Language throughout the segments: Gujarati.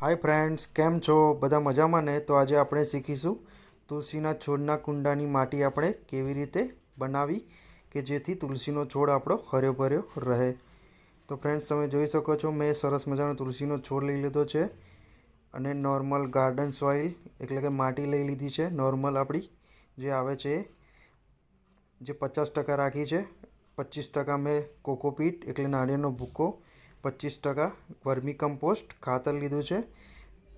हाय फ्रेंड्स, केम छो? बधा मजामां ने? तो आज આપણે શીખીશું તુલસીના છોડના કુંડાની માટી આપણે કેવી રીતે બનાવી કે જેથી તુલસીનો છોડ આપણો હર્યો ભર્યો રહે। તો ફ્રેન્ડ્સ, તમે જોઈ શકો છો મેં સરસ મજાનો તુલસીનો છોડ લઈ લીધો છે અને નોર્મલ ગાર્ડન સોઇલ એટલે કે માટી લઈ લીધી છે। નોર્મલ આપણી જે આવે છે જે 50% રાખી છે। 25% મેં કોકોપીટ એટલે નાળિયેરનો ભૂકો, 25% વર્મી કમ્પોસ્ટ ખાતર લીધું છે,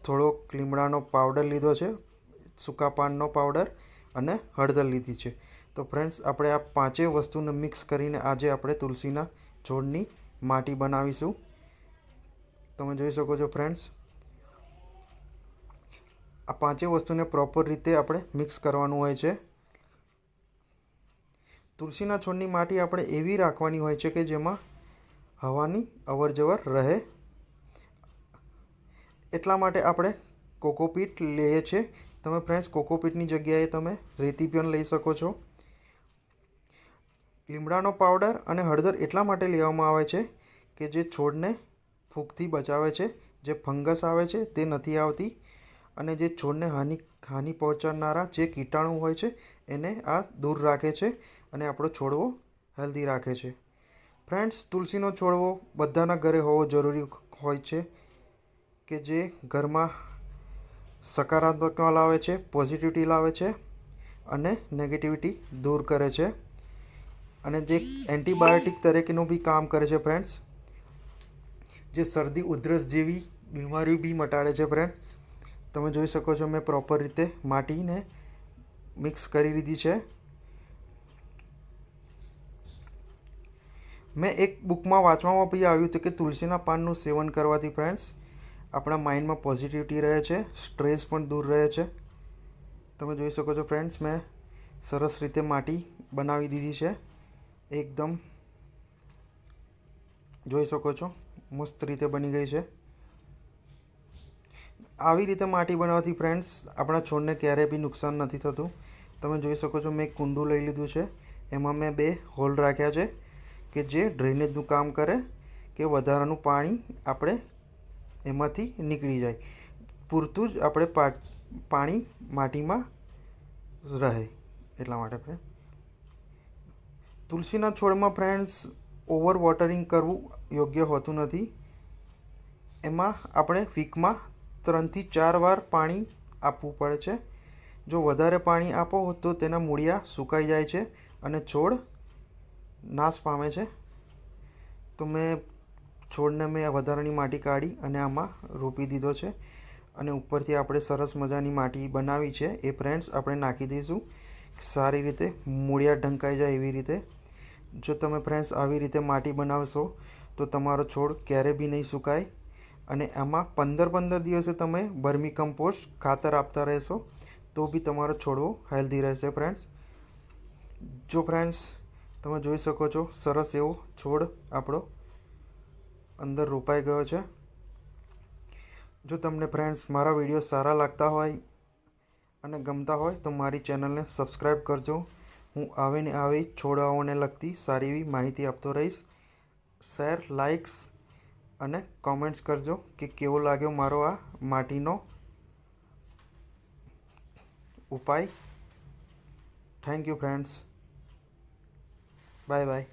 થોડોક લીમડાનો પાવડર લીધો છે, સૂકા પાનનો પાવડર અને હળદર લીધી છે। તો ફ્રેન્ડ્સ, આપણે આ પાંચેય વસ્તુને મિક્સ કરીને આજે આપણે તુલસીના છોડની માટી બનાવીશું। તમે જોઈ શકો છો ફ્રેન્ડ્સ, આ પાંચેય વસ્તુને પ્રોપર રીતે આપણે મિક્સ કરવાનું હોય છે। તુલસીના છોડની માટી આપણે એવી રાખવાની હોય છે કે જેમાં હવાની અવરજવર રહે, એટલા માટે આપણે કોકોપીટ લઈએ છીએ। તમે ફ્રેન્ડ્સ કોકોપીટની જગ્યાએ તમે રેતી પણ લઈ શકો છો। લીમડાનો પાવડર અને હળદર એટલા માટે લેવામાં આવે છે કે જે છોડને ફૂગથી બચાવે છે, જે ફંગસ આવે છે તે નથી આવતી અને જે છોડને હાનિ પહોંચાડનારા જે કીટાણુ હોય છે એને આ દૂર રાખે છે અને આપણો છોડવો હેલ્ધી રાખે છે। ફ્રેન્ડ્સ, તુલસીનો છોડવો બધાના ઘરે હોવો જરૂરી હોય છે કે જે ઘરમાં સકારાત્મકતા લાવે છે, પોઝિટિવિટી લાવે છે અને નેગેટિવિટી દૂર કરે છે અને જે એન્ટીબાયોટિક તરીકેનું બી કામ કરે છે ફ્રેન્ડ્સ, જે શરદી ઉધરસ જેવી બીમારીઓ બી મટાડે છે। ફ્રેન્ડ્સ, તમે જોઈ શકો છો મેં પ્રોપર રીતે માટીને મિક્સ કરી લીધી છે। મેં એક બુકમાં વાંચવામાં બી આવ્યું હતું કે તુલસીના પાનનું સેવન કરવાથી ફ્રેન્ડ્સ આપણા માઇન્ડમાં પોઝિટિવિટી રહે છે, સ્ટ્રેસ પણ દૂર રહે છે। તમે જોઈ શકો છો ફ્રેન્ડ્સ, મેં સરસ રીતે માટી બનાવી દીધી છે, એકદમ જોઈ શકો છો મસ્ત રીતે બની ગઈ છે। આવી રીતે માટી બનાવવાથી ફ્રેન્ડ્સ આપણા છોડને ક્યારેય બી નુકસાન નથી થતું। તમે જોઈ શકો છો મેં એક કુંડું લઈ લીધું છે, એમાં મેં 2 હોલ રાખ્યા છે કે જે ડ્રેનેજનું કામ કરે કે વધારાનું પાણી આપણે એમાંથી નીકળી જાય, પૂરતું જ આપણે પાણી માટીમાં રહે એટલા માટે। તુલસીના છોડમાં ફ્રેન્ડ્સ ઓવર વોટરિંગ કરવું યોગ્ય હોતું નથી, એમાં આપણે વીકમાં 3 થી 4 વાર પાણી આપવું પડે છે। જો વધારે પાણી આપો તો તેના મૂળિયા સુકાઈ જાય છે અને છોડ નાશ પામે છે। તો છોડને મેં વધારાની માટી કાઢી અને આમાં રોપી દીધો છે અને ઉપરથી આપણે સરસ મજાની માટી બનાવી છે એ ફ્રેન્ડ્સ આપણે નાખી દઈશું સારી રીતે, મૂળિયા ઢંકાઈ જાય એવી રીતે। જો તમે ફ્રેન્ડ્સ આવી રીતે માટી બનાવશો તો તમારો છોડ ક્યારે બી નહીં સુકાય અને આમાં 15 દિવસે તમે વર્મી કમ્પોસ્ટ ખાતર આપતા રહેશો તો બી તમારો છોડવો હેલ્ધી રહેશે ફ્રેન્ડ્સ। જો ફ્રેન્ડ્સ તમે જોઈ શકો છો સરસ એવો છોડ આપણો અંદર રોપાઈ ગયો છે। જો તમને ફ્રેન્ડ્સ મારા વિડીયો સારા લાગતા હોય અને ગમતા હોય તો મારી ચેનલને સબસ્ક્રાઈબ કરજો। હું આવી છોડવાઓને લગતી સારી એવી માહિતી આપતો રહીશ। શેર, લાઇક્સ અને કોમેન્ટ્સ કરજો કે કેવો લાગ્યો મારો આ માટીનો ઉપાય। Thank you friends, bye bye.